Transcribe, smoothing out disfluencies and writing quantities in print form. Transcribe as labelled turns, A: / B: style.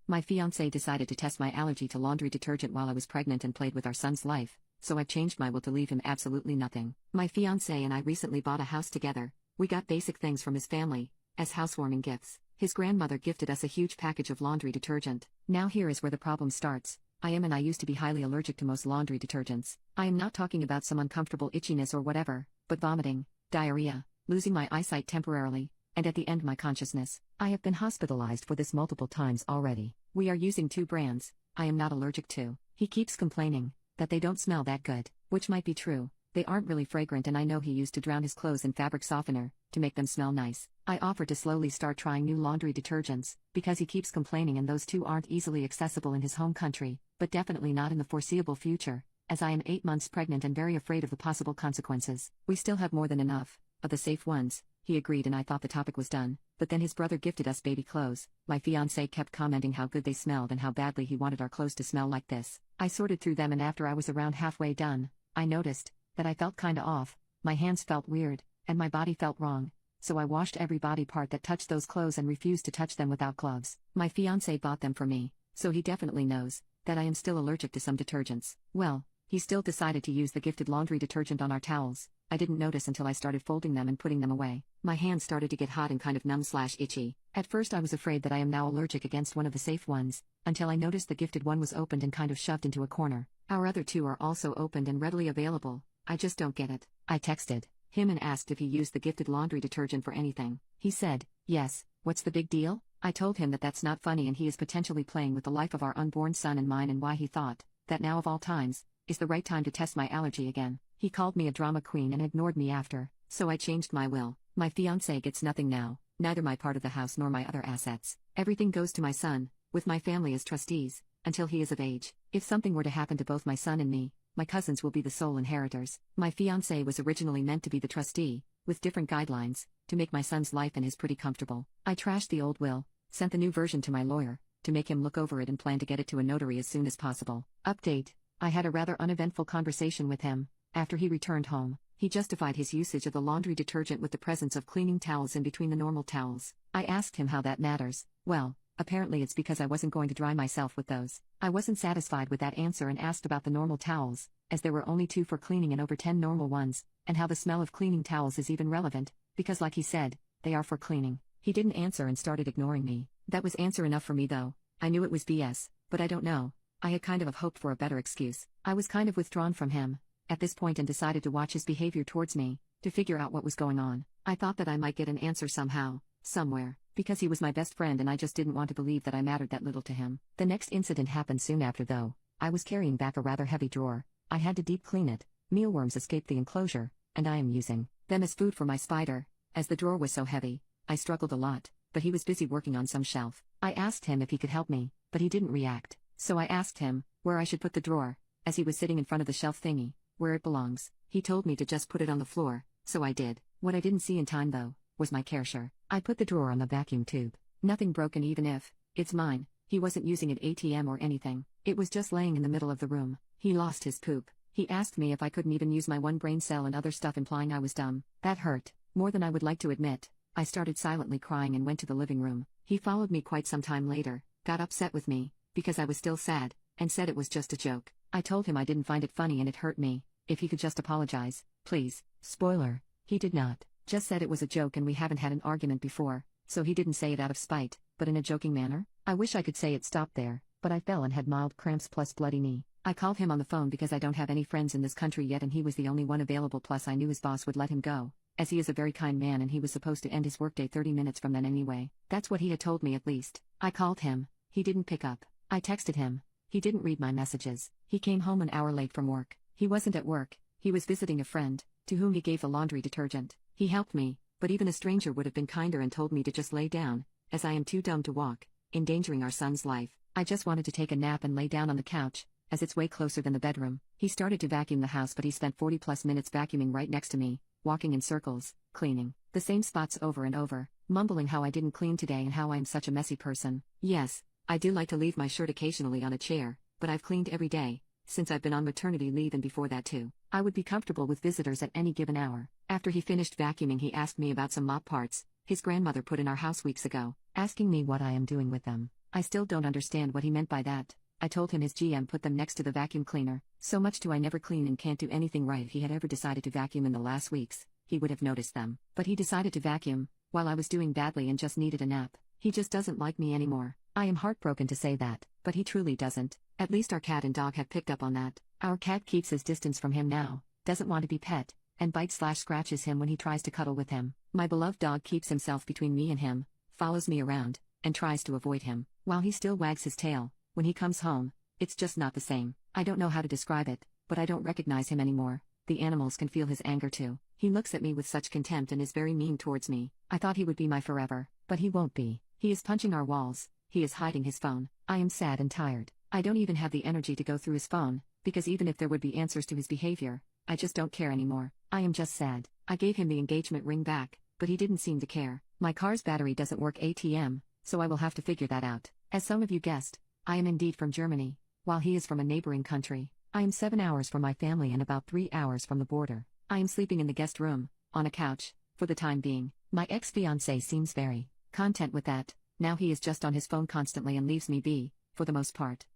A: My fiance decided to test my allergy to laundry detergent while I was pregnant and played with our son's life, so I changed my will to leave him absolutely nothing. My fiance and I recently bought a house together. We got basic things from his family, as housewarming gifts. His grandmother gifted us a huge package of laundry detergent. Now here is where the problem starts. I used to be highly allergic to most laundry detergents. I am not talking about some uncomfortable itchiness or whatever, but vomiting, diarrhea, losing my eyesight temporarily, and at the end my consciousness. I have been hospitalized for this multiple times already. We are using 2 brands I am not allergic to. He keeps complaining that they don't smell that good, which might be true. They aren't really fragrant, and I know he used to drown his clothes in fabric softener to make them smell nice. I offered to slowly start trying new laundry detergents, because he keeps complaining and those 2 aren't easily accessible in his home country, but definitely not in the foreseeable future, as I am 8 months pregnant and very afraid of the possible consequences. We still have more than enough of the safe ones. He agreed and I thought the topic was done, but then his brother gifted us baby clothes. My fiancé kept commenting how good they smelled and how badly he wanted our clothes to smell like this. I sorted through them, and after I was around halfway done, I noticed that I felt kinda off. My hands felt weird, and my body felt wrong, so I washed every body part that touched those clothes and refused to touch them without gloves. My fiancé bought them for me, so he definitely knows that I am still allergic to some detergents. Well, he still decided to use the gifted laundry detergent on our towels. I didn't notice until I started folding them and putting them away. My hands started to get hot and kind of numb/itchy. At first I was afraid that I am now allergic against one of the safe ones, until I noticed the gifted one was opened and kind of shoved into a corner. Our other 2 are also opened and readily available. I just don't get it. I texted him and asked if he used the gifted laundry detergent for anything. He said, yes. What's the big deal? I told him that that's not funny and he is potentially playing with the life of our unborn son and mine, and why he thought that now of all times is the right time to test my allergy again. He called me a drama queen and ignored me after, so I changed my will. My fiancé gets nothing now, neither my part of the house nor my other assets. Everything goes to my son, with my family as trustees, until he is of age. If something were to happen to both my son and me, my cousins will be the sole inheritors. My fiancé was originally meant to be the trustee, with different guidelines, to make my son's life and his pretty comfortable. I trashed the old will, sent the new version to my lawyer, to make him look over it, and plan to get it to a notary as soon as possible. Update: I had a rather uneventful conversation with him. After he returned home, he justified his usage of the laundry detergent with the presence of cleaning towels in between the normal towels. I asked him how that matters. Well, apparently it's because I wasn't going to dry myself with those. I wasn't satisfied with that answer and asked about the normal towels, as there were only 2 for cleaning and over 10 normal ones, and how the smell of cleaning towels is even relevant, because like he said, they are for cleaning. He didn't answer and started ignoring me. That was answer enough for me though. I knew it was BS, but I don't know. I had kind of hoped for a better excuse. I was kind of withdrawn from him at this point and decided to watch his behavior towards me, to figure out what was going on. I thought that I might get an answer somehow, somewhere, because he was my best friend and I just didn't want to believe that I mattered that little to him. The next incident happened soon after though. I was carrying back a rather heavy drawer. I had to deep clean it. Mealworms escaped the enclosure, and I am using them as food for my spider. As the drawer was so heavy, I struggled a lot, but he was busy working on some shelf. I asked him if he could help me, but he didn't react. So I asked him where I should put the drawer, as he was sitting in front of the shelf thingy, where it belongs. He told me to just put it on the floor, so I did. What I didn't see in time though, was my Kärcher. I put the drawer on the vacuum tube. Nothing broken, even if it's mine. He wasn't using an ATM or anything. It was just laying in the middle of the room. He lost his poop. He asked me if I couldn't even use my one brain cell and other stuff, implying I was dumb. That hurt more than I would like to admit. I started silently crying and went to the living room. He followed me quite some time later, got upset with me, because I was still sad, and said it was just a joke. I told him I didn't find it funny and it hurt me. If he could just apologize, please. Spoiler: he did not. Just said it was a joke and we haven't had an argument before, so he didn't say it out of spite, but in a joking manner. I wish I could say it stopped there, but I fell and had mild cramps plus bloody knee. I called him on the phone because I don't have any friends in this country yet and he was the only one available, plus I knew his boss would let him go, as he is a very kind man and he was supposed to end his workday 30 minutes from then anyway. That's what he had told me at least. I called him. He didn't pick up. I texted him. He didn't read my messages. He came home an hour late from work. He wasn't at work. He was visiting a friend, to whom he gave the laundry detergent. He helped me, but even a stranger would have been kinder and told me to just lay down, as I am too dumb to walk, endangering our son's life. I just wanted to take a nap and lay down on the couch, as it's way closer than the bedroom. He started to vacuum the house, but he spent 40 plus minutes vacuuming right next to me, walking in circles, cleaning the same spots over and over, mumbling how I didn't clean today and how I am such a messy person. Yes, I do like to leave my shirt occasionally on a chair, but I've cleaned every day, since I've been on maternity leave and before that too. I would be comfortable with visitors at any given hour. After he finished vacuuming, he asked me about some mop parts his grandmother put in our house weeks ago, asking me what I am doing with them. I still don't understand what he meant by that. I told him his GM put them next to the vacuum cleaner. So much do I never clean and can't do anything right. If he had ever decided to vacuum in the last weeks, he would have noticed them. But he decided to vacuum while I was doing badly and just needed a nap. He just doesn't like me anymore. I am heartbroken to say that, but he truly doesn't. At least our cat and dog have picked up on that. Our cat keeps his distance from him now, doesn't want to be pet, and bites/scratches him when he tries to cuddle with him. My beloved dog keeps himself between me and him, follows me around, and tries to avoid him. While he still wags his tail, when he comes home, it's just not the same. I don't know how to describe it, but I don't recognize him anymore. The animals can feel his anger too. He looks at me with such contempt and is very mean towards me. I thought he would be my forever, but he won't be. He is punching our walls, he is hiding his phone. I am sad and tired. I don't even have the energy to go through his phone, because even if there would be answers to his behavior, I just don't care anymore. I am just sad. I gave him the engagement ring back, but he didn't seem to care. My car's battery doesn't work ATM, so I will have to figure that out. As some of you guessed, I am indeed from Germany, while he is from a neighboring country. I am 7 hours from my family and about 3 hours from the border. I am sleeping in the guest room, on a couch, for the time being. My ex-fiancé seems very content with that. Now he is just on his phone constantly and leaves me be, for the most part.